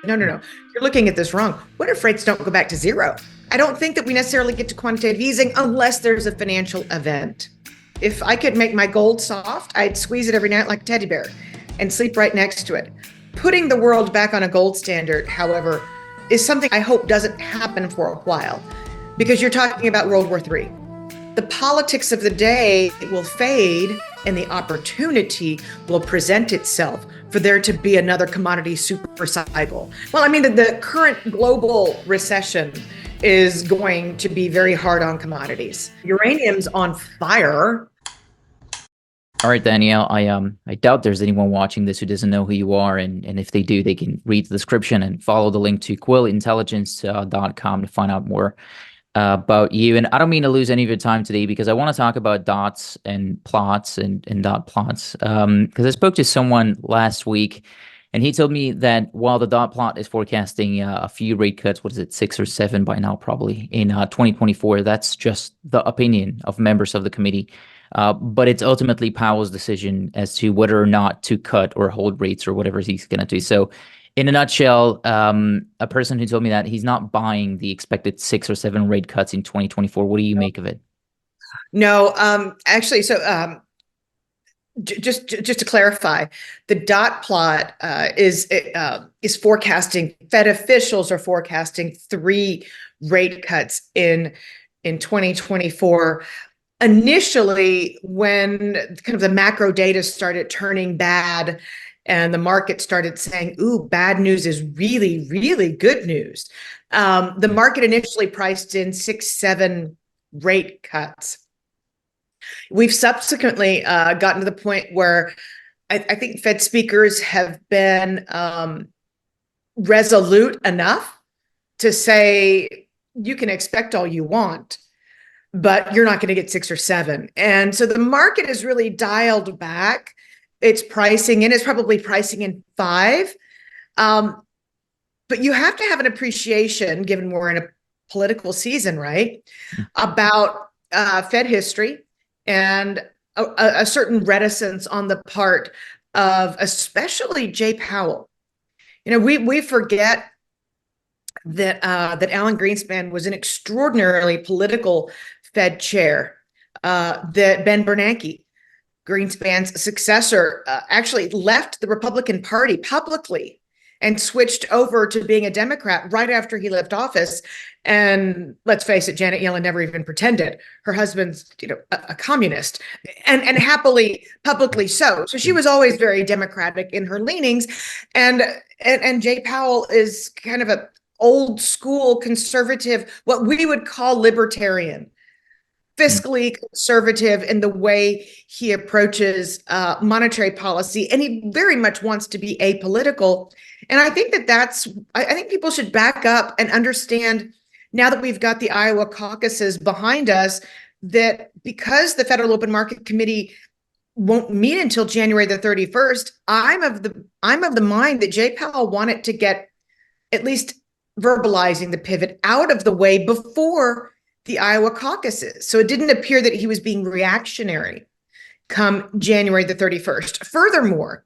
no, you're looking at this wrong. What if rates don't go back to zero? I don't think that we necessarily get to quantitative easing unless there's a financial event. If I could make my gold soft, I'd squeeze it every night like a teddy bear and sleep right next to it. Putting the world back on a gold standard, however, is something I hope doesn't happen for a while, because you're talking about World War III. The politics of the day will fade and the opportunity will present itself for there to be another commodity super cycle. Well, I mean, the current global recession is going to be very hard on commodities. Uranium's on fire. All right, Danielle, I doubt there's anyone watching this who doesn't know who you are, and if they do, they can read the description and follow the link to quillintelligence.com to find out more about you. And I don't mean to lose any of your time today, because I want to talk about dots and plots and dot plots. Because I spoke to someone last week, and he told me that while the dot plot is forecasting a few rate cuts, what is it, 6 or 7 by now probably, in 2024, that's just the opinion of members of the committee. But it's ultimately Powell's decision as to whether or not to cut or hold rates or whatever he's going to do. So in a nutshell, a person who told me that he's not buying the expected 6 or 7 rate cuts in 2024. What do you make of it? No, actually, so just to clarify, the dot plot is forecasting. Fed officials are forecasting 3 rate cuts in 2024. Initially, when kind of the macro data started turning bad and the market started saying, ooh, bad news is really, really good news, the market initially priced in 6, 7 rate cuts. We've subsequently gotten to the point where I think Fed speakers have been resolute enough to say, you can expect all you want, but you're not going to get 6 or 7. And so the market is really dialed back. It's pricing in, it's probably pricing in 5. But you have to have an appreciation, given we're in a political season, right, about Fed history and a certain reticence on the part of especially Jay Powell. You know, we forget that Alan Greenspan was an extraordinarily political Fed chair, that Ben Bernanke, Greenspan's successor, actually left the Republican Party publicly and switched over to being a Democrat right after he left office. And let's face it, Janet Yellen never even pretended. Her husband's, a communist, and happily, publicly so. So she was always very Democratic in her leanings. And Jay Powell is kind of a old school conservative, what we would call libertarian, fiscally conservative in the way he approaches monetary policy, and he very much wants to be apolitical. And I think I think people should back up and understand, now that we've got the Iowa caucuses behind us, that because the Federal Open Market Committee won't meet until January the 31st, I'm of the mind that Jay Powell wanted to get at least verbalizing the pivot out of the way before the Iowa caucuses. So it didn't appear that he was being reactionary come January the 31st. Furthermore,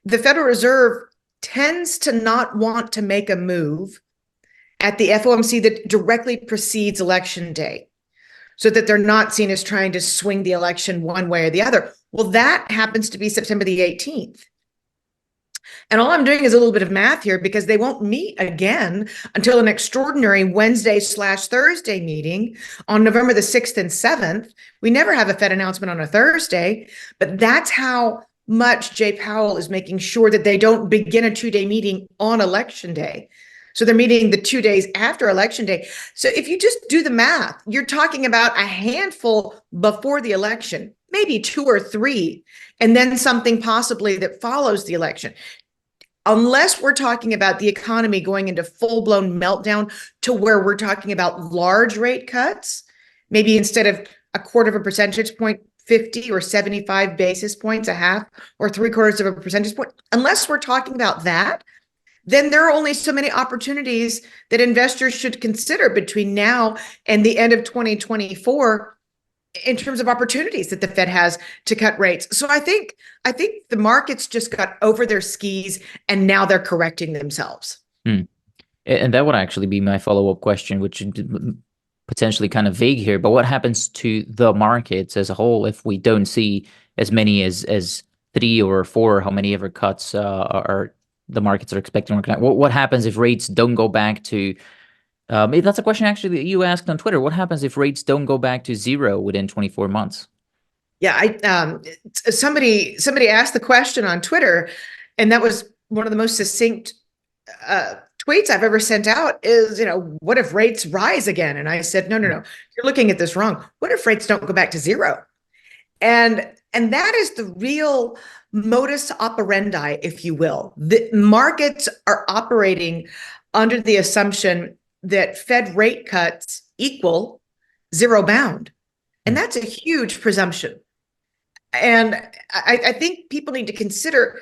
the Federal Reserve tends to not want to make a move at the FOMC that directly precedes Election Day, so that they're not seen as trying to swing the election one way or the other. Well, that happens to be September the 18th. And all I'm doing is a little bit of math here, because they won't meet again until an extraordinary Wednesday/Thursday meeting on November the 6th and 7th. We never have a Fed announcement on a Thursday, but that's how much Jay Powell is making sure that they don't begin a 2-day meeting on Election Day. So they're meeting the 2 days after Election Day. So if you just do the math, you're talking about a handful before the election, maybe 2 or 3, and then something possibly that follows the election. Unless we're talking about the economy going into full-blown meltdown to where we're talking about large rate cuts, maybe instead of a quarter of a percentage point, 50 or 75 basis points, a half or 3/4 of a percentage point. Unless we're talking about that, then there are only so many opportunities that investors should consider between now and the end of 2024 in terms of opportunities that the Fed has to cut rates. So I think the markets just got over their skis, and now they're correcting themselves. Hmm. And that would actually be my follow-up question, which is potentially kind of vague here, but what happens to the markets as a whole if we don't see as many as three or four, how many ever cuts are the markets are expecting? What happens if rates don't go back to, maybe that's a question actually that you asked on Twitter. What happens if rates don't go back to zero within 24 months? Yeah, somebody asked the question on Twitter, and that was one of the most succinct uh, tweets I've ever sent out is, what if rates rise again? And I said, no, no, no, you're looking at this wrong. What if rates don't go back to zero? And that is the real modus operandi, if you will. The markets are operating under the assumption that Fed rate cuts equal zero bound. And that's a huge presumption. And I think people need to consider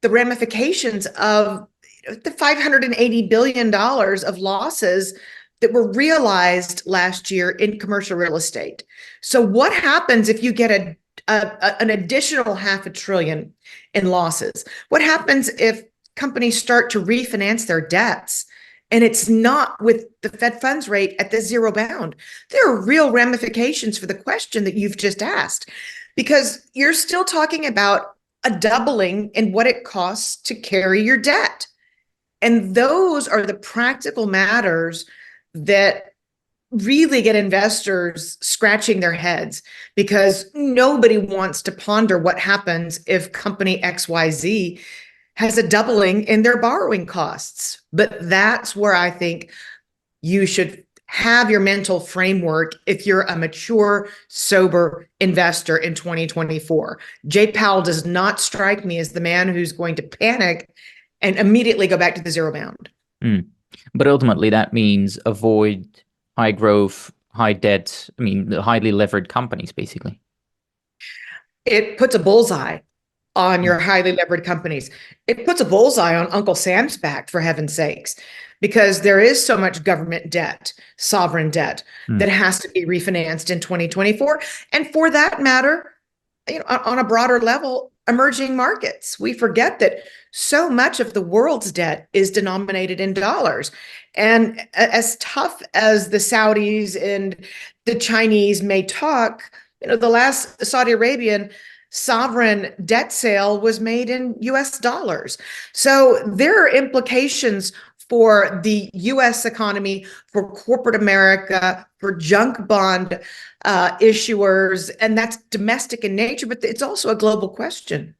the ramifications of the $580 billion of losses that were realized last year in commercial real estate. So what happens if you get an additional half a trillion in losses? What happens if companies start to refinance their debts and it's not with the Fed funds rate at the zero bound? There are real ramifications for the question that you've just asked, because you're still talking about a doubling in what it costs to carry your debt. And those are the practical matters that really get investors scratching their heads, because nobody wants to ponder what happens if company XYZ has a doubling in their borrowing costs. But that's where I think you should have your mental framework if you're a mature, sober investor in 2024. Jay Powell does not strike me as the man who's going to panic and immediately go back to the zero bound. But ultimately, that means avoid high growth, high debt, I mean, highly levered companies, basically. It puts a bullseye on your highly levered companies. It puts a bullseye on Uncle Sam's back, for heaven's sakes, because there is so much government debt, sovereign debt, that has to be refinanced in 2024. And for that matter, on a broader level, emerging markets. We forget that so much of the world's debt is denominated in dollars. And as tough as the Saudis and the Chinese may talk, the last Saudi Arabian sovereign debt sale was made in US dollars. So there are implications for the US economy, for corporate America, for junk bond issuers, and that's domestic in nature, but it's also a global question.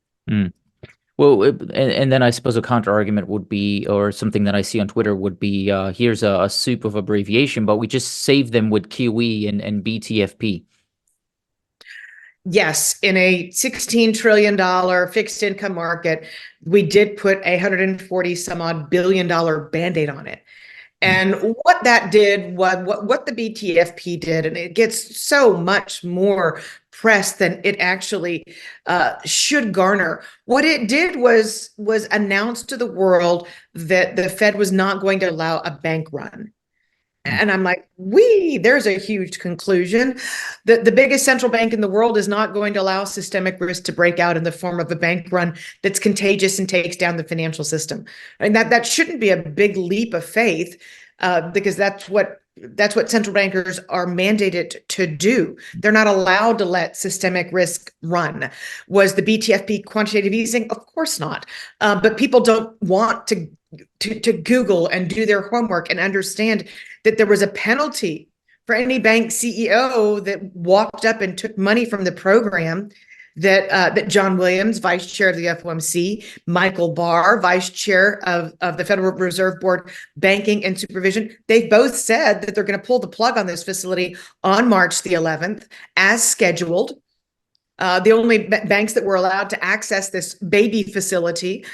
Well, and then I suppose a counter argument would be, or something that I see on Twitter would be, here's a soup of abbreviation, but we just save them with QE and BTFP. Yes, in a $16 trillion fixed income market, we did put a 140 some odd billion dollar band-aid on it. And what that did, what the BTFP did, and it gets so much more press than it actually should garner. What it did was announce to the world that the Fed was not going to allow a bank run. And I'm like, there's a huge conclusion. The biggest central bank in the world is not going to allow systemic risk to break out in the form of a bank run that's contagious and takes down the financial system. And that shouldn't be a big leap of faith, because that's what central bankers are mandated to do. They're not allowed to let systemic risk run. Was the BTFP quantitative easing? Of course not. But people don't want to Google and do their homework and understand that there was a penalty for any bank CEO that walked up and took money from the program. That John Williams, vice chair of the FOMC, Michael Barr, vice chair of the Federal Reserve Board, Banking and Supervision, they've both said that they're going to pull the plug on this facility on March the 11th, as scheduled. The only banks that were allowed to access this baby facility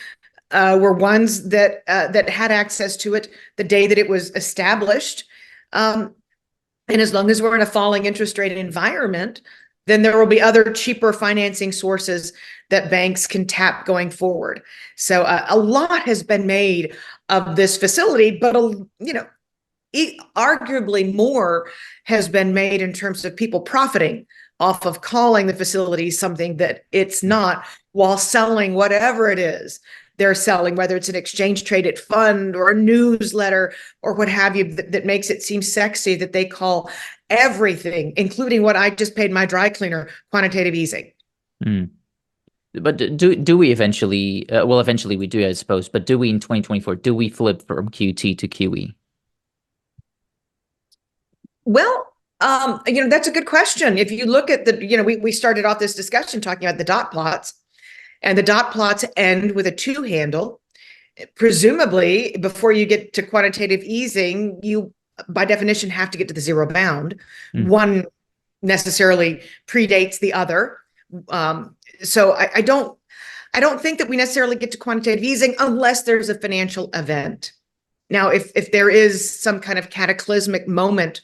were ones that had access to it the day that it was established. And as long as we're in a falling interest rate environment, then there will be other cheaper financing sources that banks can tap going forward. So a lot has been made of this facility, but arguably more has been made in terms of people profiting off of calling the facility something that it's not, while selling whatever it is they're selling, whether it's an exchange traded fund or a newsletter or what have you, that makes it seem sexy, that they call everything, including what I just paid my dry cleaner, quantitative easing. Mm. But do we eventually, well, eventually we do, I suppose, but do we in 2024, do we flip from QT to QE? Well, that's a good question. If you look at we started off this discussion talking about the dot plots, and the dot plots end with a 2 handle. Presumably, before you get to quantitative easing, you, by definition, have to get to the zero bound. One necessarily predates the other. So I don't think that we necessarily get to quantitative easing unless there's a financial event. Now, if there is some kind of cataclysmic moment,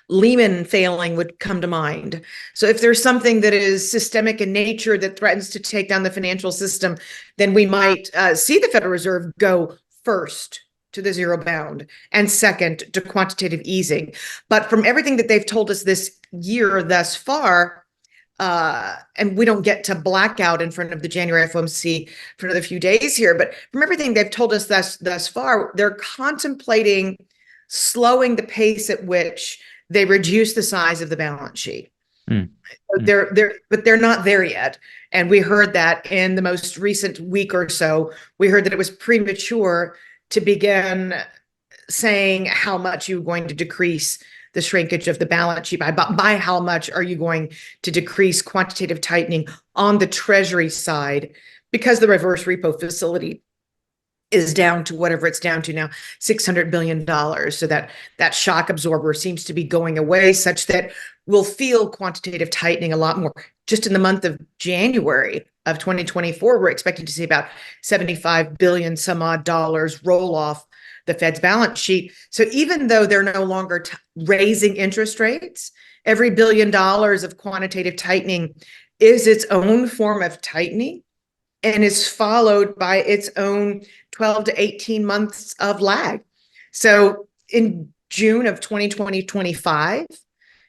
Lehman failing would come to mind. So if there's something that is systemic in nature that threatens to take down the financial system, then we might see the Federal Reserve go first to the zero bound and second to quantitative easing. But from everything that they've told us this year thus far, and we don't get to blackout in front of the January FOMC for another few days here, but from everything they've told us thus far, they're contemplating slowing the pace at which they reduce the size of the balance sheet. But they're not there yet. And we heard that in the most recent week or so. We heard that it was premature to begin saying how much you're going to decrease the shrinkage of the balance sheet by how much are you going to decrease quantitative tightening on the Treasury side, because the reverse repo facility is down to whatever it's down to now, $600 billion. So that shock absorber seems to be going away, such that we'll feel quantitative tightening a lot more. Just in the month of January of 2024, we're expecting to see about 75 billion some odd dollars roll off the Fed's balance sheet. So even though they're no longer raising interest rates, every $1 billion of quantitative tightening is its own form of tightening and is followed by its own 12 to 18 months of lag. So in June of 2025,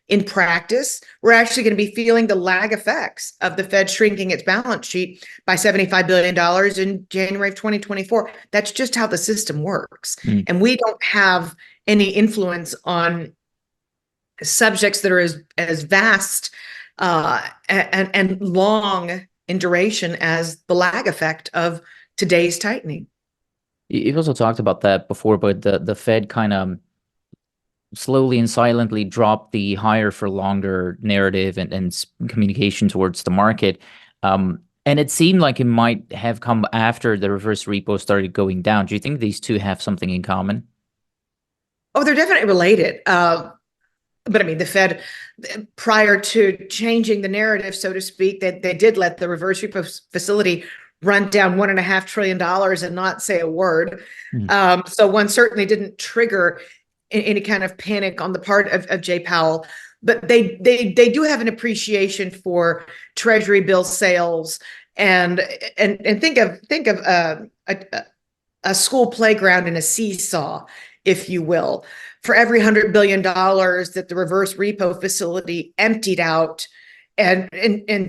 in practice, we're actually going to be feeling the lag effects of the Fed shrinking its balance sheet by $75 billion in January of 2024. That's just how the system works. And we don't have any influence on subjects that are as vast and long in duration as the lag effect of today's tightening. You've also talked about that before, but the Fed kind of slowly and silently dropped the higher for longer narrative and communication towards the market. And it seemed like it might have come after the reverse repo started going down. Do you think these two have something in common? Oh, they're definitely related. But I mean, the Fed, prior to changing the narrative, so to speak, they did let the reverse repo facility run down $1.5 trillion and not say a word. So one certainly didn't trigger any kind of panic on the part of Jay Powell. But they do have an appreciation for Treasury bill sales and think of a school playground and a seesaw, if you will. For every $100 billion that the reverse repo facility emptied out and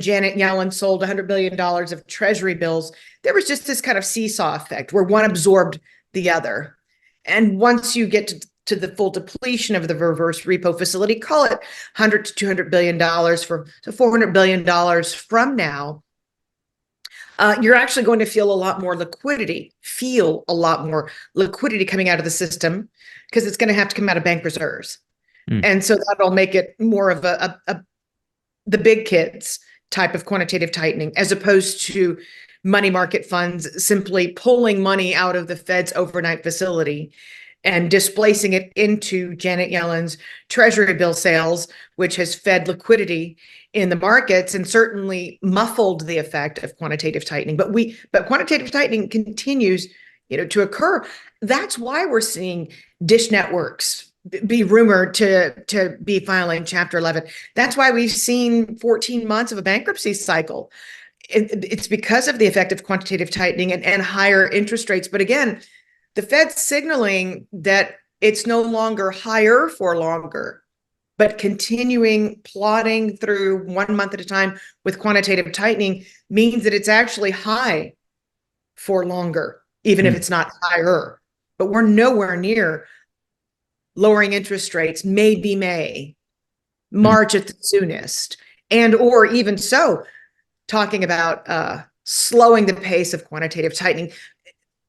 Janet Yellen sold $100 billion of Treasury bills, there was just this kind of seesaw effect where one absorbed the other. And once you get to the full depletion of the reverse repo facility, call it $100 to $200 billion so $400 billion from now, you're actually going to feel a lot more liquidity coming out of the system, because it's going to have to come out of bank reserves. And so that'll make it more of the big kids type of quantitative tightening, as opposed to money market funds simply pulling money out of the Fed's overnight facility and displacing it into Janet Yellen's Treasury bill sales, which has fed liquidity in the markets and certainly muffled the effect of quantitative tightening. But quantitative tightening continues, to occur. That's why we're seeing Dish Networks be rumored to be filing Chapter 11. That's why we've seen 14 months of a bankruptcy cycle. It's because of the effect of quantitative tightening and higher interest rates. But again, the Fed's signaling that it's no longer higher for longer, but continuing plodding through 1 month at a time with quantitative tightening means that it's actually high for longer, even if Mm. it's not higher. But we're nowhere near lowering interest rates, maybe May, Mm. March at the soonest. And or even so, talking about slowing the pace of quantitative tightening.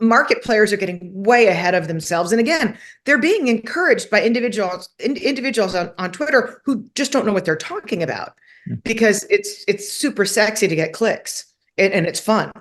Market players are getting way ahead of themselves. And again, they're being encouraged by individuals on Twitter who just don't know what they're talking about, Mm. because it's super sexy to get clicks, and it's fun.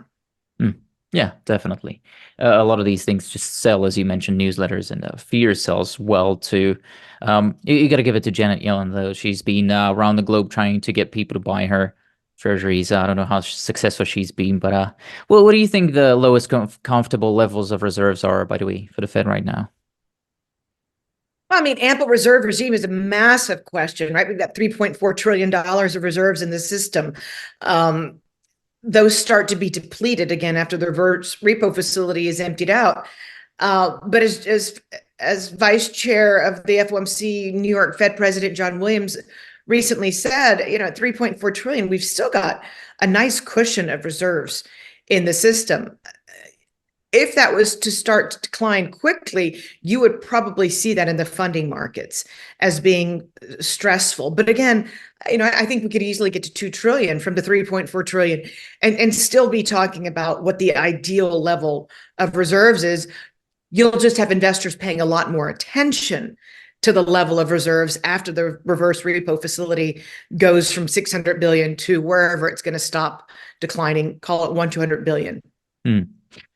Mm. Yeah, definitely. A lot of these things just sell, as you mentioned, newsletters, and fear sells well too. You got to give it to Janet Yellen, though. She's been around the globe trying to get people to buy her treasuries. I don't know how successful she's been, but well, what do you think the lowest comfortable levels of reserves are, by the way, for the Fed right now? Well, I mean, ample reserve regime is a massive question, right? We've got $3.4 trillion of reserves in the system. Um, those start to be depleted again after the reverse repo facility is emptied out. But as vice chair of the FOMC, New York Fed President John Williams recently said, at 3.4 trillion, we've still got a nice cushion of reserves in the system. If that was to start to decline quickly, you would probably see that in the funding markets as being stressful. But again, I think we could easily get to 2 trillion from the 3.4 trillion, and still be talking about what the ideal level of reserves is. You'll just have investors paying a lot more attention to the level of reserves after the reverse repo facility goes from 600 billion to wherever it's going to stop declining, call it 200 billion. Hmm.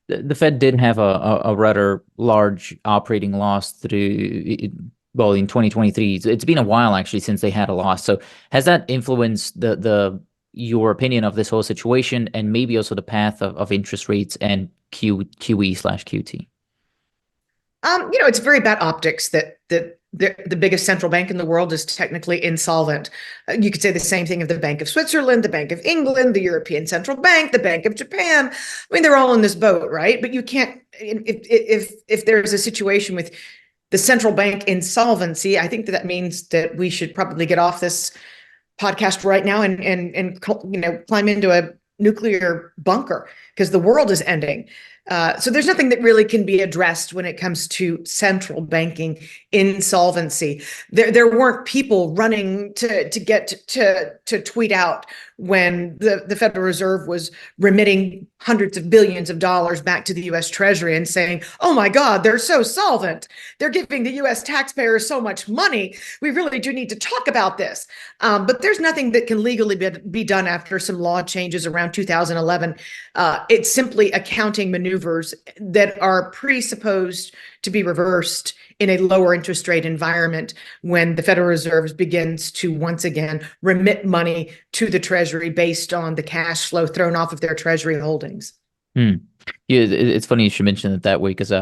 The Fed did have a rather large operating loss well, in 2023. It's been a while actually since they had a loss. So has that influenced the your opinion of this whole situation, and maybe also the path of interest rates and QE/QT? It's very bad optics that the biggest central bank in the world is technically insolvent. You could say the same thing of the Bank of Switzerland, the Bank of England, the European Central Bank, the Bank of Japan. I mean, they're all in this boat, right? But you can't, if there's a situation with the central bank insolvency, I think that means that we should probably get off this podcast right now and climb into a nuclear bunker, because the world is ending. So there's nothing that really can be addressed when it comes to central banking insolvency. There weren't people running to get to tweet out when the Federal Reserve was remitting hundreds of billions of dollars back to the U.S. Treasury and saying, "Oh my God, they're so solvent. They're giving the U.S. taxpayers so much money. We really do need to talk about this." But there's nothing that can legally be done after some law changes around 2011. It's simply accounting maneuvers that are presupposed to be reversed in a lower interest rate environment when the Federal Reserve begins to once again remit money to the Treasury based on the cash flow thrown off of their Treasury holdings. Hmm. Yeah, it's funny you should mention it that way, because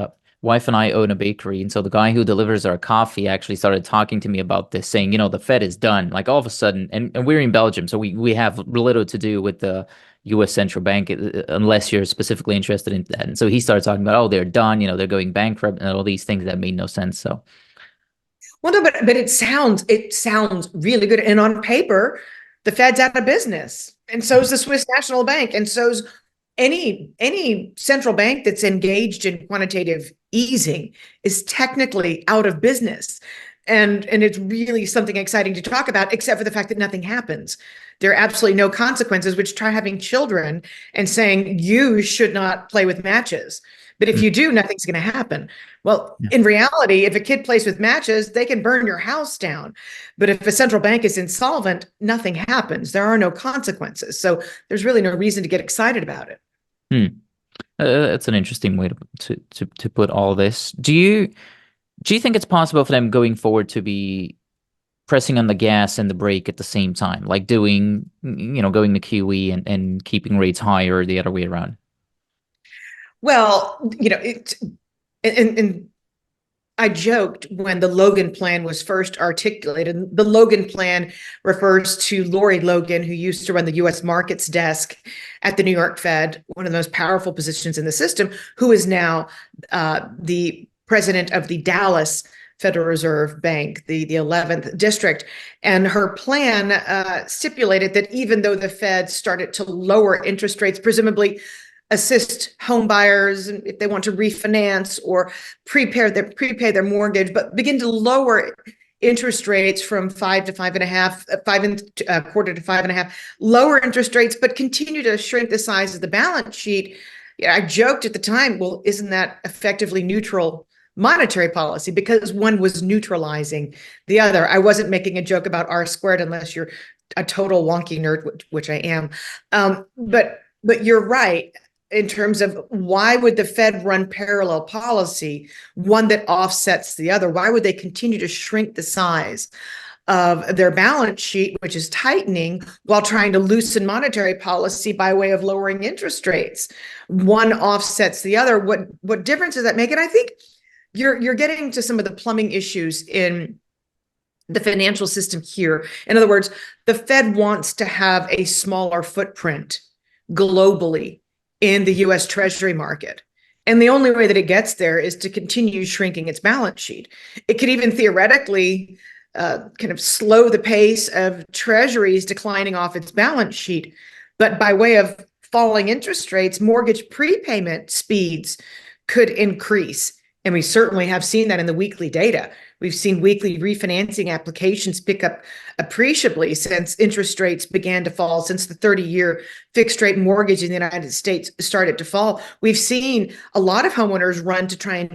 wife and I own a bakery, and so the guy who delivers our coffee actually started talking to me about this, saying, the Fed is done. Like all of a sudden, and we're in Belgium, so we have little to do with the U.S. central bank unless you're specifically interested in that. And so he started talking about, oh, they're done, they're going bankrupt, and all these things that made no sense. So, Well, no, but it sounds really good, and on paper, the Fed's out of business, and so is the Swiss National Bank, and so's any central bank that's engaged in quantitative easing is technically out of business. And it's really something exciting to talk about, except for the fact that nothing happens. There are absolutely no consequences, which try having children and saying you should not play with matches. But if mm, you do, nothing's going to happen. Well, yeah. in reality, if a kid plays with matches, they can burn your house down. But if a central bank is insolvent, nothing happens. There are no consequences. So there's really no reason to get excited about it. Hmm. That's an interesting way to put all this. Do you think it's possible for them going forward to be pressing on the gas and the brake at the same time, like going to QE and keeping rates higher, or the other way around? Well, and I joked when the Logan Plan was first articulated. The Logan Plan refers to Lori Logan, who used to run the U.S. markets desk at the New York Fed, one of the most powerful positions in the system, who is now the president of the Dallas Federal Reserve Bank, the 11th district. And her plan stipulated that even though the Fed started to lower interest rates, presumably assist home buyers if they want to refinance or prepay their mortgage, but begin to lower interest rates from 5 to 5.5, 5.25 to 5.5, lower interest rates, but continue to shrink the size of the balance sheet. Yeah, I joked at the time, well, isn't that effectively neutral monetary policy? Because one was neutralizing the other. I wasn't making a joke about R squared unless you're a total wonky nerd, which I am. But you're right in terms of why would the Fed run parallel policy, one that offsets the other? Why would they continue to shrink the size of their balance sheet, which is tightening, while trying to loosen monetary policy by way of lowering interest rates? One offsets the other. What difference does that make? And I think you're getting to some of the plumbing issues in the financial system here. In other words, the Fed wants to have a smaller footprint globally in the US Treasury market. And the only way that it gets there is to continue shrinking its balance sheet. It could even theoretically kind of slow the pace of Treasuries declining off its balance sheet. But by way of falling interest rates, mortgage prepayment speeds could increase. And we certainly have seen that in the weekly data. We've seen weekly refinancing applications pick up appreciably since interest rates began to fall, since the 30-year fixed rate mortgage in the United States started to fall. We've seen a lot of homeowners run to try and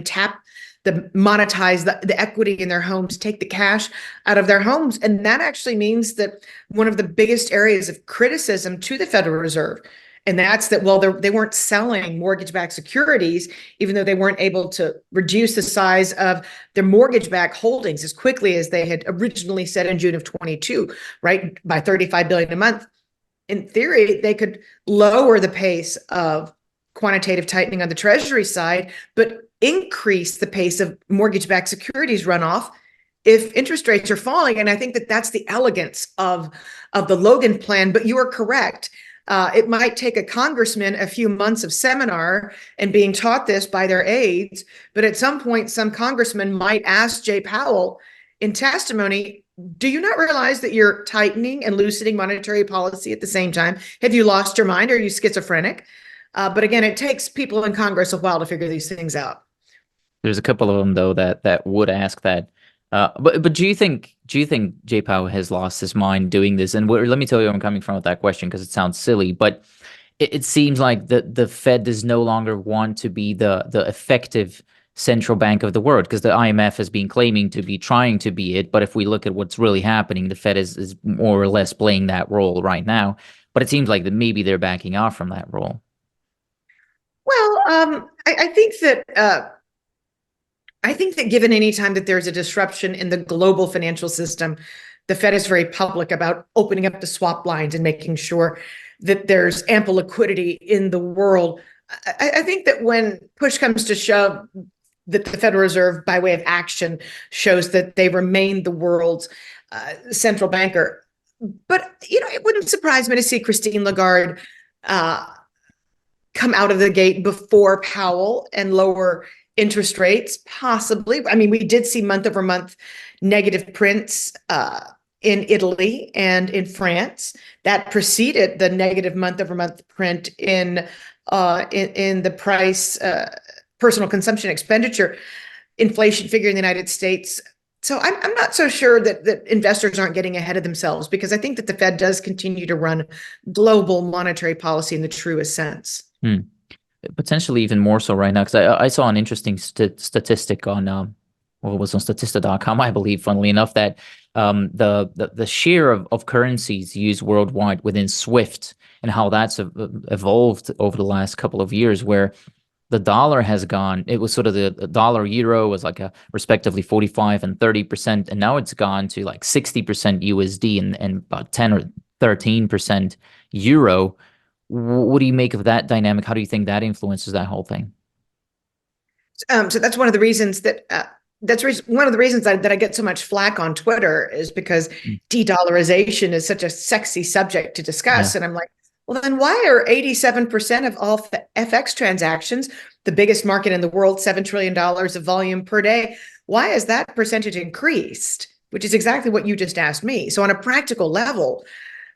monetize the equity in their homes, take the cash out of their homes. And that actually means that one of the biggest areas of criticism to the Federal Reserve, and that's that, well, they weren't selling mortgage-backed securities, even though they weren't able to reduce the size of their mortgage-backed holdings as quickly as they had originally said in June of 22, right, by $35 billion a month. In theory, they could lower the pace of quantitative tightening on the Treasury side, but increase the pace of mortgage-backed securities runoff if interest rates are falling. And I think that that's the elegance of the Logan plan. But you are correct. It might take a congressman a few months of seminar and being taught this by their aides, but at some point, some congressman might ask Jay Powell in testimony, do you not realize that you're tightening and loosening monetary policy at the same time? Have you lost your mind? Are you schizophrenic? But again, it takes people in Congress a while to figure these things out. There's a couple of them though that would ask that. But do you think Jay Powell has lost his mind doing this? And let me tell you where I'm coming from with that question, because it sounds silly, but it seems like the Fed does no longer want to be the effective central bank of the world, because the IMF has been claiming to be trying to be it. But if we look at what's really happening, the Fed is more or less playing that role right now. But it seems like that maybe they're backing off from that role. Well, I think that given any time that there's a disruption in the global financial system, the Fed is very public about opening up the swap lines and making sure that there's ample liquidity in the world. I think that when push comes to shove, that the Federal Reserve, by way of action, shows that they remain the world's central banker. But, it wouldn't surprise me to see Christine Lagarde come out of the gate before Powell and lower interest rates, possibly. I mean, we did see month-over-month negative prints in Italy and in France. That preceded the negative month-over-month print in the price personal consumption expenditure inflation figure in the United States. So I'm not so sure that investors aren't getting ahead of themselves, because I think that the Fed does continue to run global monetary policy in the truest sense. Potentially even more so right now, because I saw an interesting statistic on it was on Statista.com, I believe, funnily enough, that the share of currencies used worldwide within SWIFT and how that's evolved over the last couple of years, where the dollar has gone, it was sort of the dollar euro was like a respectively 45 and 30%, and now it's gone to like 60% USD and about 10 or 13% euro. What do you make of that dynamic? How do you think that influences that whole thing? So that's one of the reasons that I get so much flack on Twitter, is because de-dollarization is such a sexy subject to discuss. Yeah. And I'm like, well, then why are 87% of all FX transactions, the biggest market in the world, $7 trillion of volume per day, why is that percentage increased? Which is exactly what you just asked me. So on a practical level,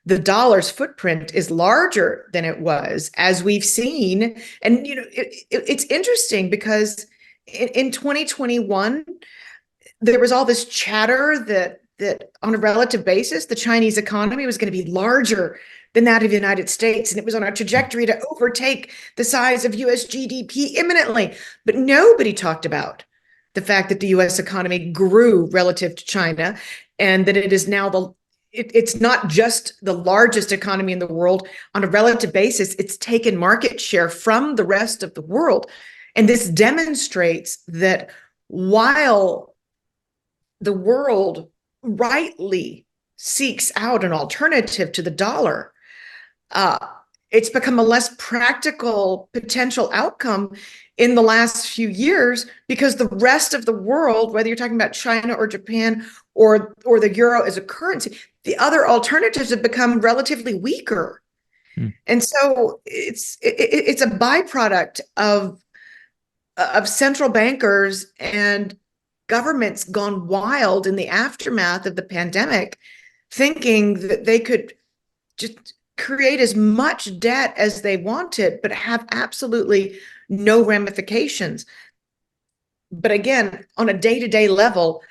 the dollar's footprint is larger than it was, as we've seen. And, it's interesting because in 2021, there was all this chatter that on a relative basis, the Chinese economy was going to be larger than that of the United States. And it was on a trajectory to overtake the size of US GDP imminently. But nobody talked about the fact that the US economy grew relative to China, and that it is now it's not just the largest economy in the world on a relative basis, it's taken market share from the rest of the world. And this demonstrates that while the world rightly seeks out an alternative to the dollar, it's become a less practical potential outcome in the last few years, because the rest of the world, whether you're talking about China or Japan or the euro as a currency, the other alternatives have become relatively weaker. And so it's a byproduct of central bankers and governments gone wild in the aftermath of the pandemic, thinking that they could just create as much debt as they wanted, but have absolutely no ramifications. But again, on a day-to-day level,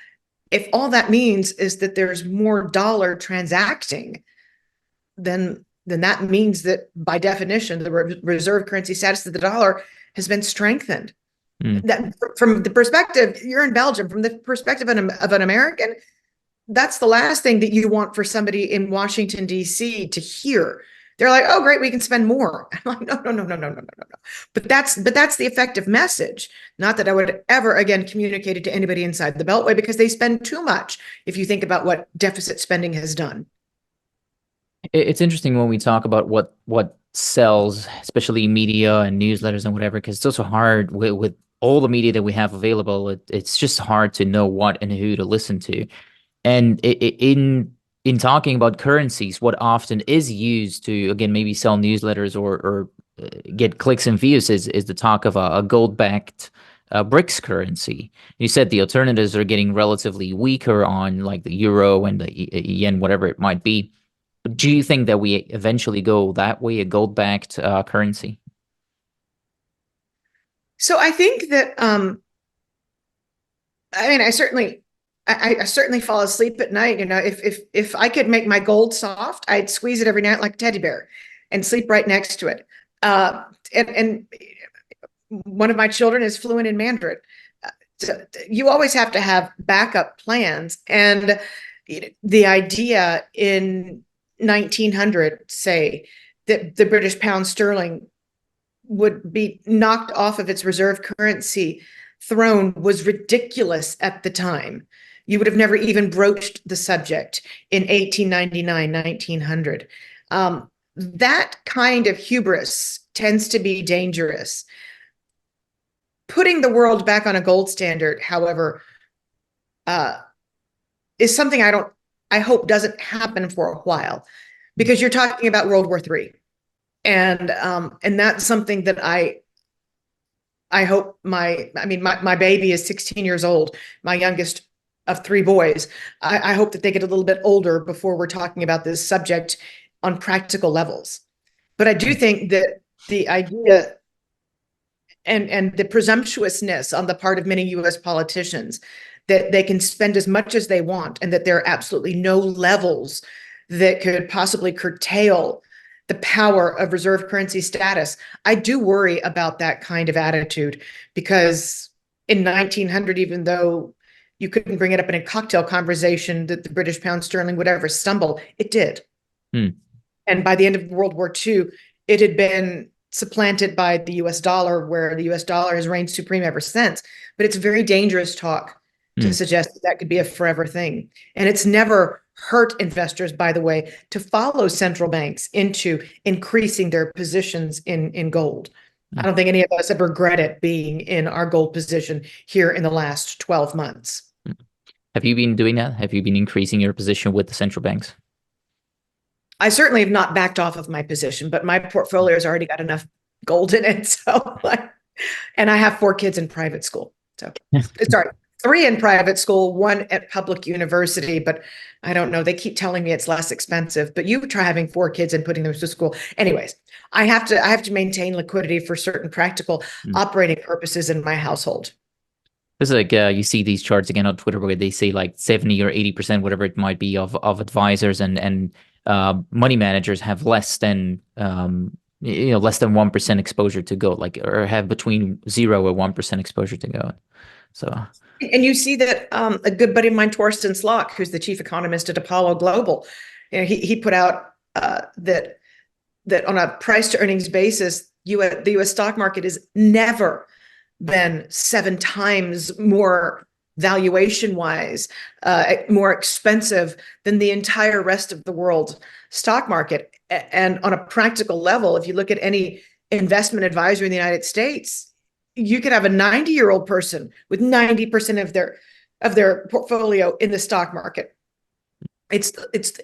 if all that means is that there's more dollar transacting, then that means that by definition, the reserve currency status of the dollar has been strengthened. That, from the perspective, you're in Belgium, from the perspective of an American, that's the last thing that you want for somebody in Washington, D.C. to hear. They're like, oh, great, we can spend more. I'm like, no. But that's the effective message. Not that I would ever again communicate it to anybody inside the Beltway, because they spend too much if you think about what deficit spending has done. It's interesting when we talk about what sells, especially media and newsletters and whatever, because it's also hard with all the media that we have available. It's just hard to know what and who to listen to. And in talking about currencies, what often is used to, again, maybe sell newsletters or get clicks and views is the talk of a gold-backed BRICS currency. You said the alternatives are getting relatively weaker on like the euro and the yen, whatever it might be. But do you think that we eventually go that way, a gold-backed currency? So I think that, I certainly fall asleep at night. If I could make my gold soft, I'd squeeze it every night like a teddy bear and sleep right next to it. And one of my children is fluent in Mandarin. So you always have to have backup plans. And the idea in 1900, say, that the British pound sterling would be knocked off of its reserve currency throne was ridiculous at the time. You would have never even broached the subject in 1899, 1900. That kind of hubris tends to be dangerous. Putting the world back on a gold standard, however, is something I hope doesn't happen for a while, because you're talking about World War III. And that's something that I hope my baby is 16 years old, my youngest of 3 boys. I hope that they get a little bit older before we're talking about this subject on practical levels. But I do think that the idea and the presumptuousness on the part of many US politicians that they can spend as much as they want, and that there are absolutely no levels that could possibly curtail the power of reserve currency status. I do worry about that kind of attitude, because in 1900, even though you couldn't bring it up in a cocktail conversation that the British pound sterling would ever stumble, it did. And by the end of World War II, it had been supplanted by the US dollar, where the US dollar has reigned supreme ever since. But it's very dangerous talk to suggest that could be a forever thing. And it's never hurt investors, by the way, to follow central banks into increasing their positions in gold. I don't think any of us have regretted being in our gold position here in the last 12 months. Have you been doing that? Have you been increasing your position with the central banks? I certainly have not backed off of my position, but my portfolio has already got enough gold in it. So, and I have 4 kids in private school. So, sorry, 3 in private school, 1 at public university, but I don't know. They keep telling me it's less expensive, but you try having 4 kids and putting them to school. Anyways, I have to maintain liquidity for certain practical Mm. operating purposes in my household. It's like you see these charts again on Twitter where they say like 70 or 80%, whatever it might be, of advisors and money managers have less than less than 1% exposure to gold, like, or have between 0 or 1% exposure to gold. So And you see that a good buddy of mine, Torsten Slok, who's the chief economist at Apollo Global, he put out that on a price to earnings basis, the U.S. stock market has never been 7 times more valuation wise, more expensive than the entire rest of the world stock market. And on a practical level, if you look at any investment advisor in the United States, you could have a 90-year-old person with 90% of their portfolio in the stock market. It's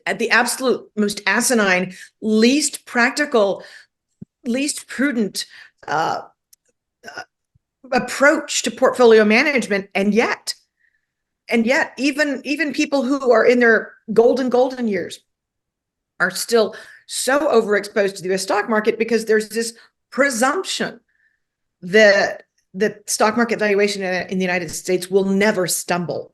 at the absolute most asinine, least practical, least prudent approach to portfolio management, and yet even people who are in their golden years are still so overexposed to the U.S. stock market because there's this presumption that the stock market valuation in the United States will never stumble.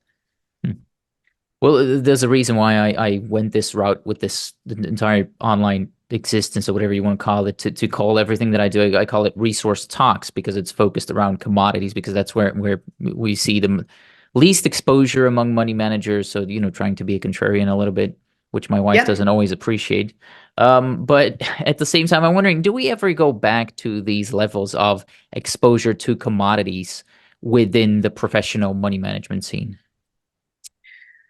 Well, there's a reason why I went this route with this the entire online existence, or whatever you want to call it, to call everything that I do. I call it resource talks, because it's focused around commodities, because that's where we see the least exposure among money managers. So, trying to be a contrarian a little bit, which my wife doesn't always appreciate. But at the same time, I'm wondering, do we ever go back to these levels of exposure to commodities within the professional money management scene?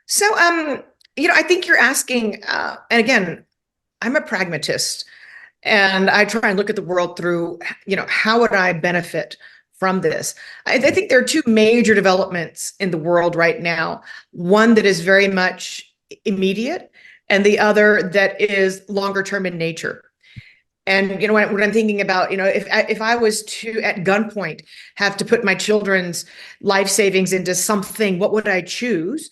So, I think you're asking, and again, I'm a pragmatist, and I try and look at the world through, how would I benefit from this? I think there are 2 major developments in the world right now. One that is very much immediate, and the other that is longer term in nature. And what I'm thinking about, if I was to at gunpoint have to put my children's life savings into something, what would I choose?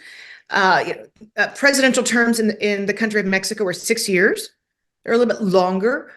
Presidential terms in the country of Mexico are 6 years. They're a little bit longer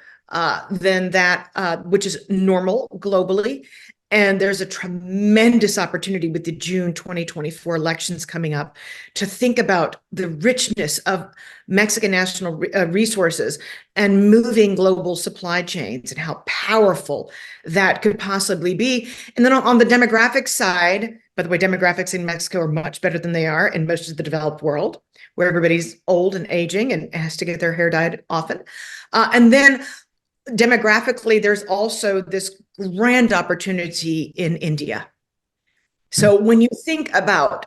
than that, which is normal globally. And there's a tremendous opportunity with the June 2024 elections coming up to think about the richness of Mexican national resources and moving global supply chains, and how powerful that could possibly be. And then on the demographic side, by the way, demographics in Mexico are much better than they are in most of the developed world, where everybody's old and aging and has to get their hair dyed often. And then demographically, there's also this grand opportunity in India. So when you think about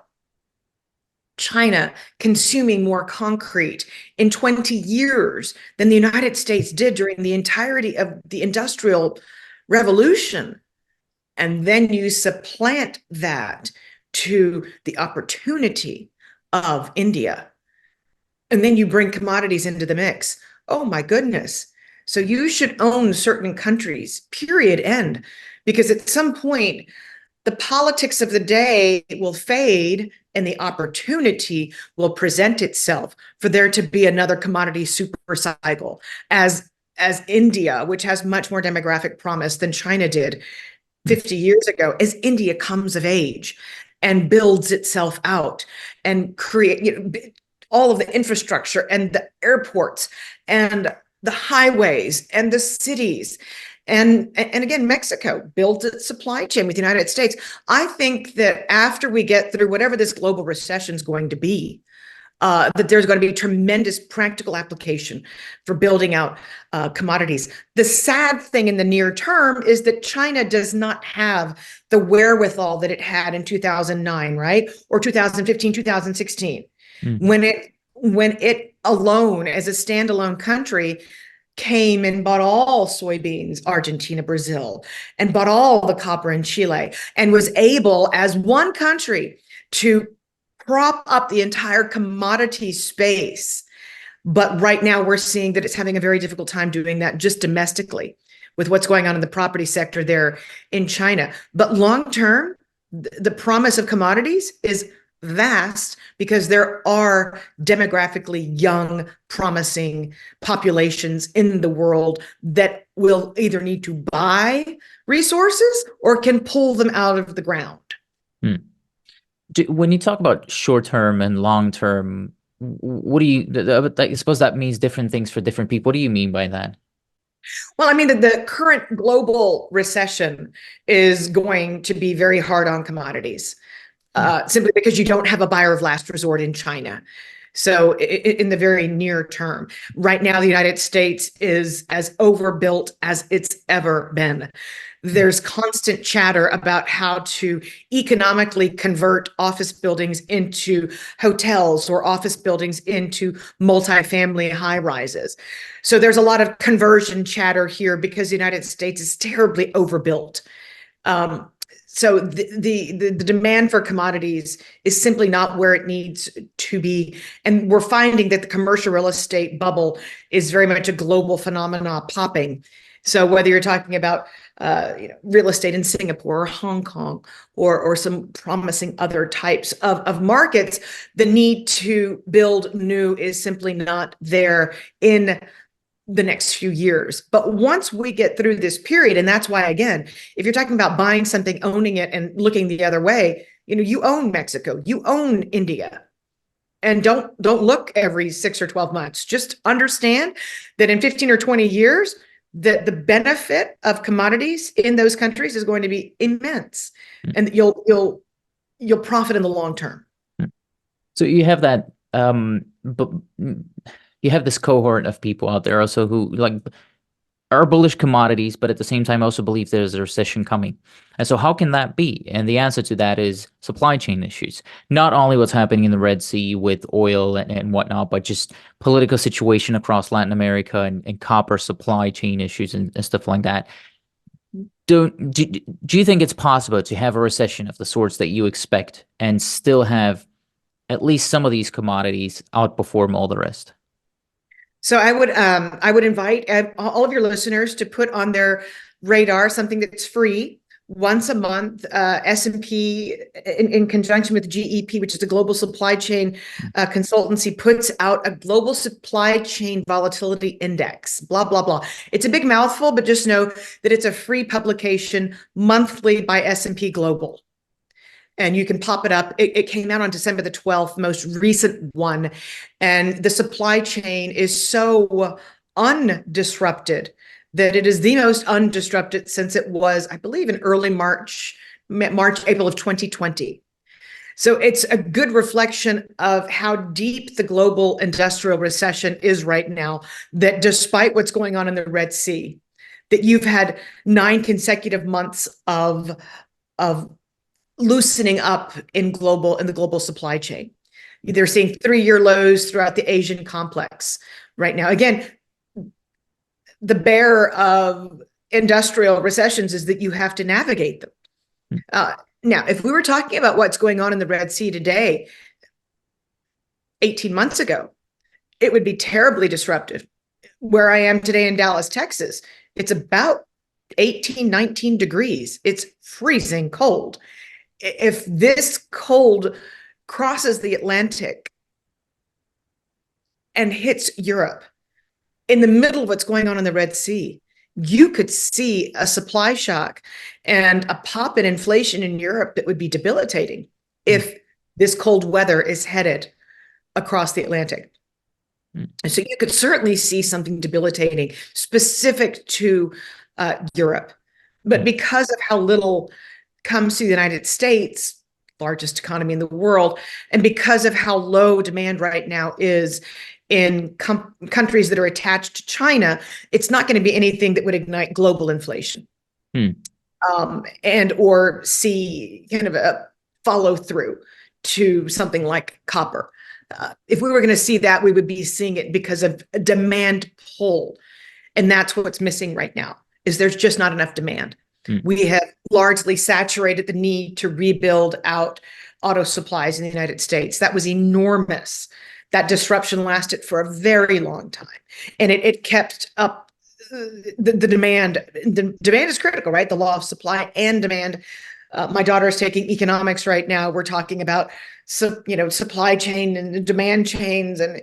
China consuming more concrete in 20 years than the United States did during the entirety of the Industrial Revolution, and then you supplant that to the opportunity of India, and then you bring commodities into the mix. Oh my goodness. So you should own certain countries, period, end, because at some point, the politics of the day will fade and the opportunity will present itself for there to be another commodity super cycle, as India, which has much more demographic promise than China did 50 years ago, as India comes of age and builds itself out and create all of the infrastructure and the airports and the highways and the cities. And again, Mexico built its supply chain with the United States. I think that after we get through whatever this global recession is going to be, that there's going to be tremendous practical application for building out commodities. The sad thing in the near term is that China does not have the wherewithal that it had in 2009, right? Or 2015, 2016, when it alone as a standalone country came and bought all soybeans, Argentina, Brazil, and bought all the copper in Chile, and was able as one country to prop up the entire commodity space. But right now we're seeing that it's having a very difficult time doing that just domestically with what's going on in the property sector there in China. But long term, The promise of commodities is vast because there are demographically young, promising populations in the world that will either need to buy resources or can pull them out of the ground. Hmm. When you talk about short term and long term, what do you, I suppose that means different things for different people. What do you mean by that? Well, I mean, the current global recession is going to be very hard on commodities, simply because you don't have a buyer of last resort in China. So in the very near term, right now, the United States is as overbuilt as it's ever been. There's constant chatter about how to economically convert office buildings into hotels or office buildings into multifamily high rises. So there's a lot of conversion chatter here because the United States is terribly overbuilt. So the demand for commodities is simply not where it needs to be. And we're finding that the commercial real estate bubble is very much a global phenomena popping. So whether you're talking about real estate in Singapore or Hong Kong or some promising other types of markets, the need to build new is simply not there in the next few years. But once we get through this period, and that's why, again, if you're talking about buying something, owning it, and looking the other way, you own Mexico, you own India. And don't look every 6 or 12 months. Just understand that in 15 or 20 years, that the benefit of commodities in those countries is going to be immense, and you'll profit in the long term. So you have that, but you have this cohort of people out there also who are bullish commodities, but at the same time also believe there's a recession coming. And so how can that be? And the answer to that is supply chain issues. Not only what's happening in the Red Sea with oil and whatnot, but just political situation across Latin America and copper supply chain issues and stuff like that. Do you think it's possible to have a recession of the sorts that you expect and still have at least some of these commodities outperform all the rest? So I would invite all of your listeners to put on their radar something that's free once a month. S&P in conjunction with GEP, which is a global supply chain consultancy, puts out a global supply chain volatility index, blah, blah, blah. It's a big mouthful, but just know that it's a free publication monthly by S&P Global. And you can pop it up. It came out on December the 12th, most recent one. And the supply chain is so undisrupted that it is the most undisrupted since it was, I believe, in early March, April of 2020. So it's a good reflection of how deep the global industrial recession is right now, that despite what's going on in the Red Sea, that you've had 9 consecutive months of loosening up in the global supply chain. They're seeing 3-year lows throughout the Asian complex right now. Again, the bear of industrial recessions is that you have to navigate them. Now, if we were talking about what's going on in the Red Sea today, 18 months ago, it would be terribly disruptive. Where I am today in Dallas, Texas, it's about 18, 19 degrees. It's freezing cold. If this cold crosses the Atlantic and hits Europe in the middle of what's going on in the Red Sea, you could see a supply shock and a pop in inflation in Europe that would be debilitating if this cold weather is headed across the Atlantic. And so you could certainly see something debilitating specific to Europe. But because of how little comes to the United States, largest economy in the world, and because of how low demand right now is in countries that are attached to China, it's not going to be anything that would ignite global inflation and or see kind of a follow through to something like copper. If we were going to see that, we would be seeing it because of a demand pull. And that's what's missing right now, is there's just not enough demand. We have largely saturated the need to rebuild out auto supplies in the United States. That was enormous. That disruption lasted for a very long time. And it kept up the demand. The demand is critical, right? The law of supply and demand My daughter is taking economics right now. We're talking about, supply chain and demand chains and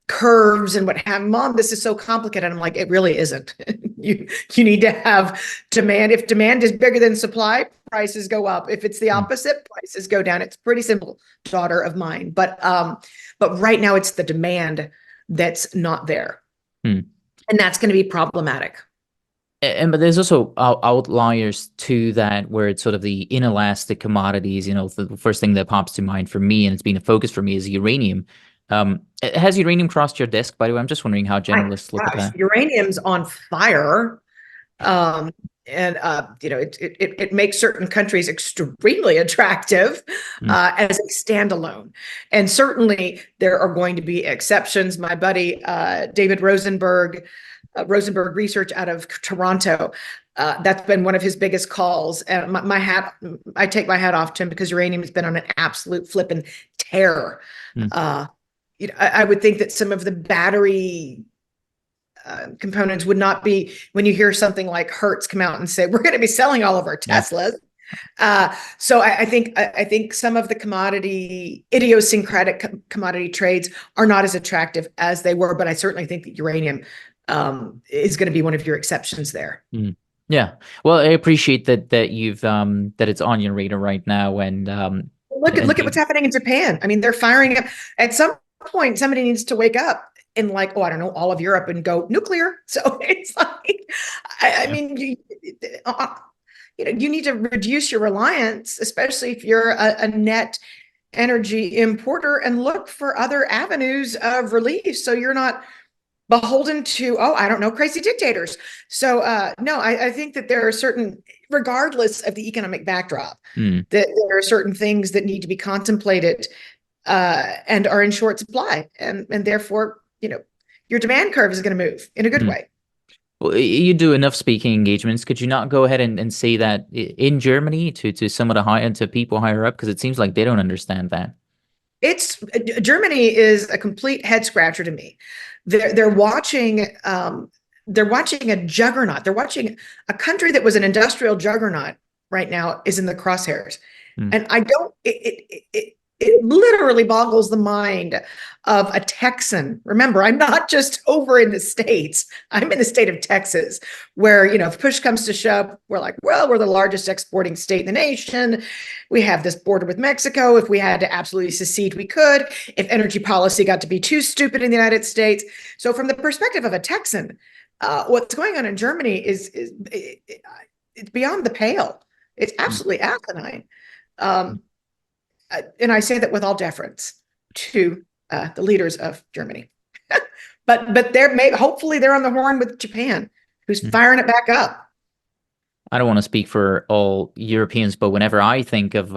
curves and what have. Mom, this is so complicated. I'm like, it really isn't. You need to have demand. If demand is bigger than supply, prices go up. If it's the opposite, prices go down. It's pretty simple, daughter of mine. But right now it's the demand that's not there. Hmm. And that's going to be problematic. But there's also outliers to that, where it's sort of the inelastic commodities. The first thing that pops to mind for me, and it's been a focus for me, is uranium. Has uranium crossed your desk, by the way? I'm just wondering how My generalists look at gosh, that. uranium's on fire. And it makes certain countries extremely attractive Mm, as a standalone. And certainly there are going to be exceptions. My buddy David Rosenberg Research out of Toronto, that's been one of his biggest calls. And I take my hat off to him, because uranium has been on an absolute flipping tear. mm. I would think that some of the battery components would not be, when you hear something like Hertz come out and say, we're going to be selling all of our Yeah. Teslas. So I think some of the idiosyncratic commodity trades are not as attractive as they were, but I certainly think that uranium is going to be one of your exceptions there. Mm. Yeah. Well, I appreciate that you've that it's on your radar right now, and Look at what's happening in Japan. I mean, they're firing up. At some point, somebody needs to wake up and, like, I don't know, all of Europe and go nuclear. So it's like, I mean, you need to reduce your reliance, especially if you're a net energy importer, and look for other avenues of relief, so you're not beholden to, I don't know, crazy dictators. So no, I think that there are certain, regardless of the economic backdrop, Mm. that there are certain things that need to be contemplated and are in short supply, and therefore, your demand curve is going to move in a good way. Well, you do enough speaking engagements. Could you not go ahead and say that in Germany to some of the to people higher up? Because it seems like they don't understand that. Germany is a complete head scratcher to me. They're watching a juggernaut. They're watching a country that was an industrial juggernaut right now is in the crosshairs. Mm. And I don't, it literally boggles the mind of a Texan. Remember, I'm not just over in the States. I'm in the state of Texas, where, if push comes to shove, we're like, well, we're the largest exporting state in the nation. We have this border with Mexico. If we had to absolutely secede, we could. If energy policy got to be too stupid in the United States. So from the perspective of a Texan, what's going on in Germany is it's beyond the pale. It's absolutely asinine. And I say that with all deference to the leaders of Germany. but hopefully they're on the horn with Japan, who's firing it back up. I don't want to speak for all Europeans, but whenever I think of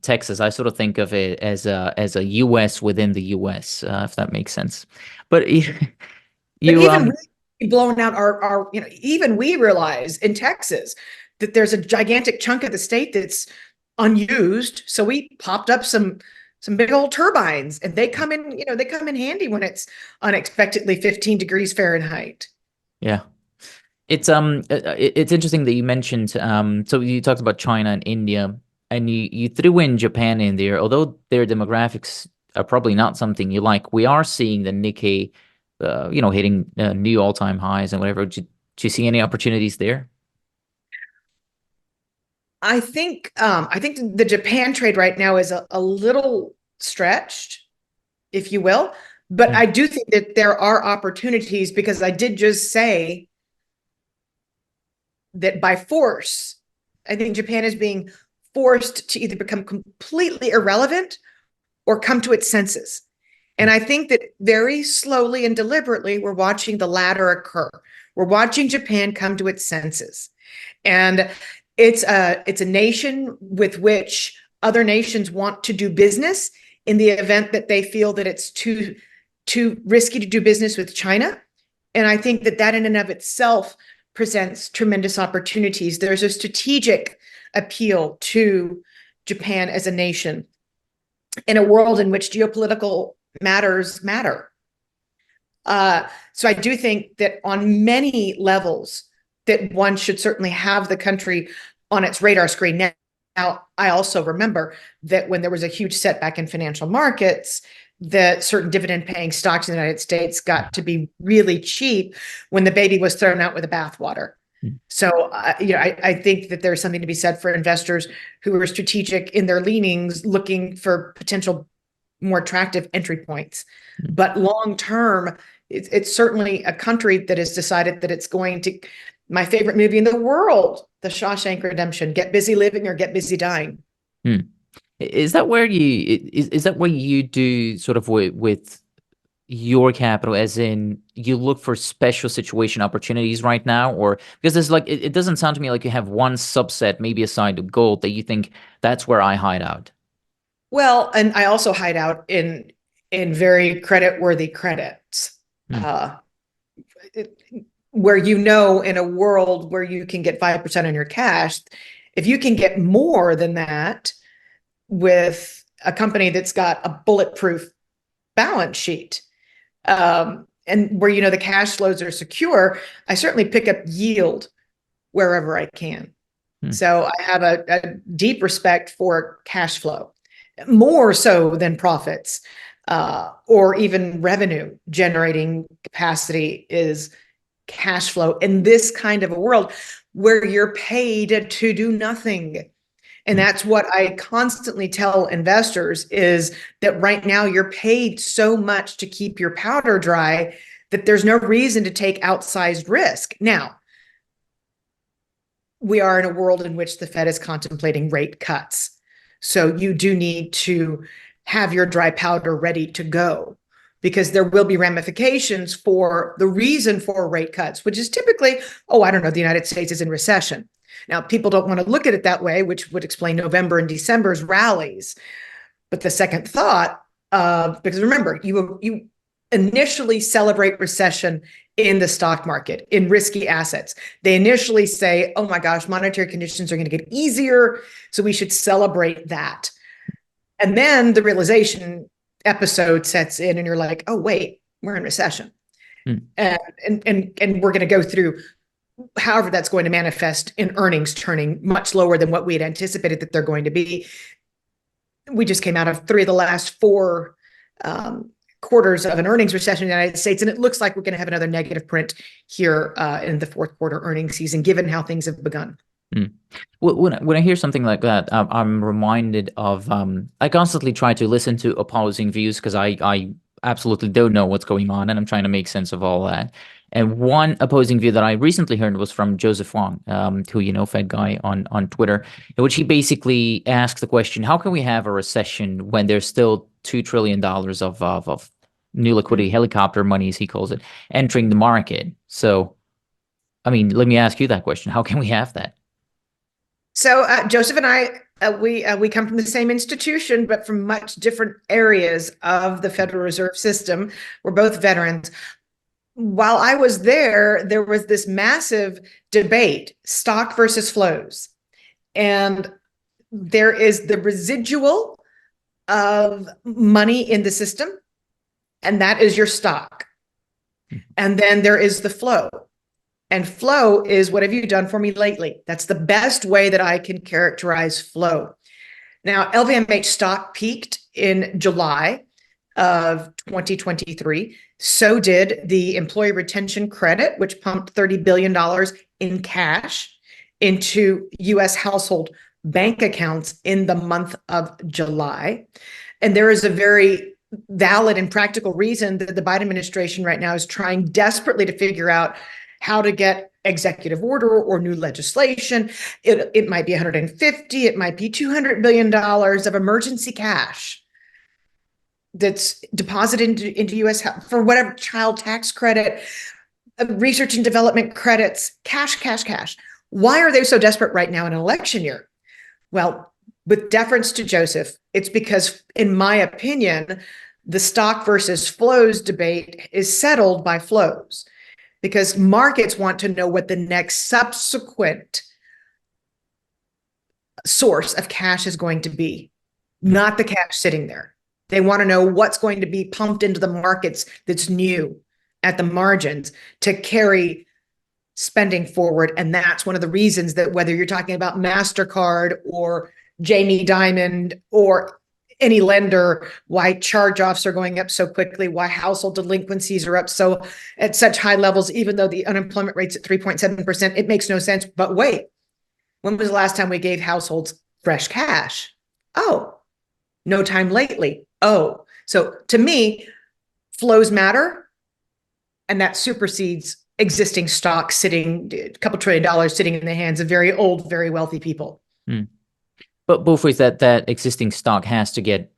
Texas, I sort of think of it as a U.S. within the U.S., if that makes sense. But Even we blown out our even we realize in Texas that there's a gigantic chunk of the state that's unused. So we popped up some big old turbines, and they come in handy when it's unexpectedly 15 degrees Fahrenheit. Yeah. It's interesting that you mentioned so you talked about China and India, and you threw in Japan in there. Although their demographics are probably not something you like, we are seeing the Nikkei hitting new all-time highs and whatever. Do you see any opportunities there? I think the Japan trade right now is a little stretched, if you will, but I do think that there are opportunities, because I did just say that by force, I think Japan is being forced to either become completely irrelevant or come to its senses. And I think that very slowly and deliberately, we're watching the latter occur. We're watching Japan come to its senses. And it's a nation with which other nations want to do business in the event that they feel that it's too risky to do business with China. And I think that in and of itself presents tremendous opportunities. There's a strategic appeal to Japan as a nation in a world in which geopolitical matters matter. So I do think that on many levels that one should certainly have the country on its radar screen. Now, Now, I also remember that when there was a huge setback in financial markets, that certain dividend paying stocks in the United States got to be really cheap when the baby was thrown out with the bathwater. Mm. So, I think that there's something to be said for investors who are strategic in their leanings, looking for potential more attractive entry points. Mm. But long term, it's certainly a country that has decided that it's going to. My favorite movie in the world, The Shawshank Redemption: get busy living or get busy dying. Mm. Is that where is that what you do sort of with your capital, as in you look for special situation opportunities right now? Or because there's like it doesn't sound to me like you have one subset, maybe aside of gold, that you think that's where I hide out. Well, and I also hide out in very credit-worthy credits, Hmm. uh, it- where in a world where you can get 5% on your cash, if you can get more than that with a company that's got a bulletproof balance sheet, and where the cash flows are secure, I certainly pick up yield wherever I can. Hmm. So I have a deep respect for cash flow, more so than profits, or even revenue generating capacity is cash flow in this kind of a world where you're paid to do nothing. And Hmm. that's what I constantly tell investors, is that right now you're paid so much to keep your powder dry that there's no reason to take outsized risk. Now, we are in a world in which the Fed is contemplating rate cuts. So you do need to have your dry powder ready to go, because there will be ramifications for the reason for rate cuts, which is typically, oh, I don't know, the United States is in recession. Now, people don't want to look at it that way, which would explain November and December's rallies. But the second thought, because remember, you initially celebrate recession in the stock market, in risky assets. They initially say, oh my gosh, monetary conditions are going to get easier, so we should celebrate that. And then the realization episode sets in, and you're like, oh, wait, we're in recession. Hmm. And we're going to go through, however that's going to manifest in earnings turning much lower than what we had anticipated that they're going to be. We just came out of 3 of the last 4 quarters of an earnings recession in the United States, and it looks like we're going to have another negative print here in the fourth quarter earnings season, given how things have begun. Mm. Well, when I hear something like that, I'm reminded of I constantly try to listen to opposing views because I absolutely don't know what's going on, and I'm trying to make sense of all that. And one opposing view that I recently heard was from Joseph Wong, who Fed guy on Twitter, in which he basically asked the question: how can we have a recession when there's still $2 trillion of new liquidity, helicopter money, as he calls it, entering the market? So, I mean, let me ask you that question: how can we have that? So Joseph and I, we come from the same institution, but from much different areas of the Federal Reserve System. We're both veterans. While I was there was this massive debate, stock versus flows. And there is the residual of money in the system, and that is your stock. And then there is the flow. And flow is, what have you done for me lately? That's the best way that I can characterize flow. Now, LVMH stock peaked in July of 2023. So did the employee retention credit, which pumped $30 billion in cash into US household bank accounts in the month of July. And there is a very valid and practical reason that the Biden administration right now is trying desperately to figure out how to get executive order or new legislation. It might be 150, it might be $200 billion of emergency cash that's deposited into US for whatever, child tax credit, research and development credits, cash, cash, cash. Why are they so desperate right now in an election year? Well, with deference to Joseph, it's because, in my opinion, the stock versus flows debate is settled by flows, because markets want to know what the next subsequent source of cash is going to be, not the cash sitting there. They want to know what's going to be pumped into the markets that's new at the margins to carry spending forward. And that's one of the reasons that, whether you're talking about MasterCard or Jamie Dimon or any lender why charge-offs are going up so quickly, why household delinquencies are up so at such high levels, even though the unemployment rate's at 3.7%. It makes no sense. But wait, when was the last time we gave households fresh cash? Oh, no time lately. Oh, so to me, flows matter, and that supersedes existing stocks sitting a couple $1 trillion sitting in the hands of very old, very wealthy people. But both ways, that existing stock has to get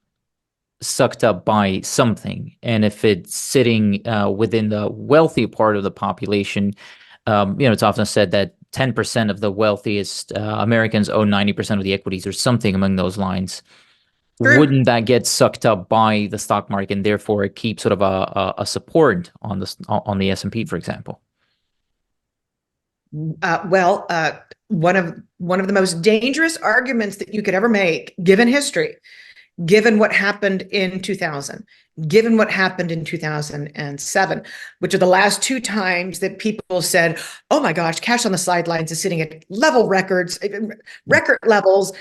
sucked up by something, and if it's sitting within the wealthy part of the population, it's often said that 10% of the wealthiest Americans own 90% of the equities or something among those lines. True. Wouldn't that get sucked up by the stock market, and therefore keep sort of a support on the S&P, for example? One of the most dangerous arguments that you could ever make, given history, given what happened in 2000, given what happened in 2007, which are the last two times that people said, oh my gosh, cash on the sidelines is sitting at record levels,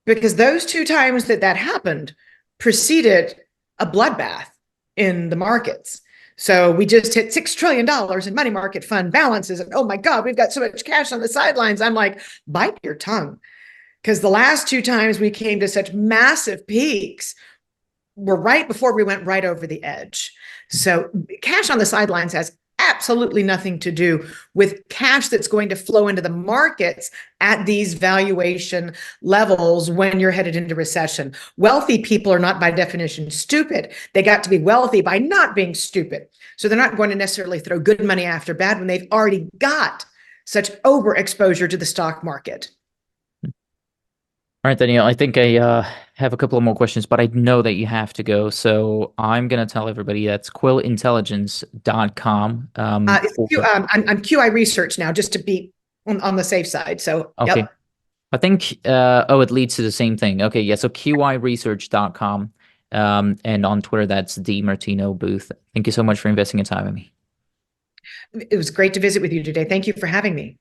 because those two times that happened preceded a bloodbath in the markets. So we just hit $6 trillion in money market fund balances. And oh my God, we've got so much cash on the sidelines. I'm like, bite your tongue. Because the last two times we came to such massive peaks were right before we went right over the edge. So cash on the sidelines has absolutely nothing to do with cash that's going to flow into the markets at these valuation levels when you're headed into recession. Wealthy people are not by definition stupid. They got to be wealthy by not being stupid. So they're not going to necessarily throw good money after bad when they've already got such overexposure to the stock market. All right, Danielle, I think I have a couple of more questions, but I know that you have to go. So I'm going to tell everybody that's quillintelligence.com. I'm QI Research now, just to be on the safe side. So, okay. Yep. I think, it leads to the same thing. Okay, yeah, so QIresearch.com. And on Twitter, that's DiMartino Booth. Thank you so much for investing your time with me. It was great to visit with you today. Thank you for having me.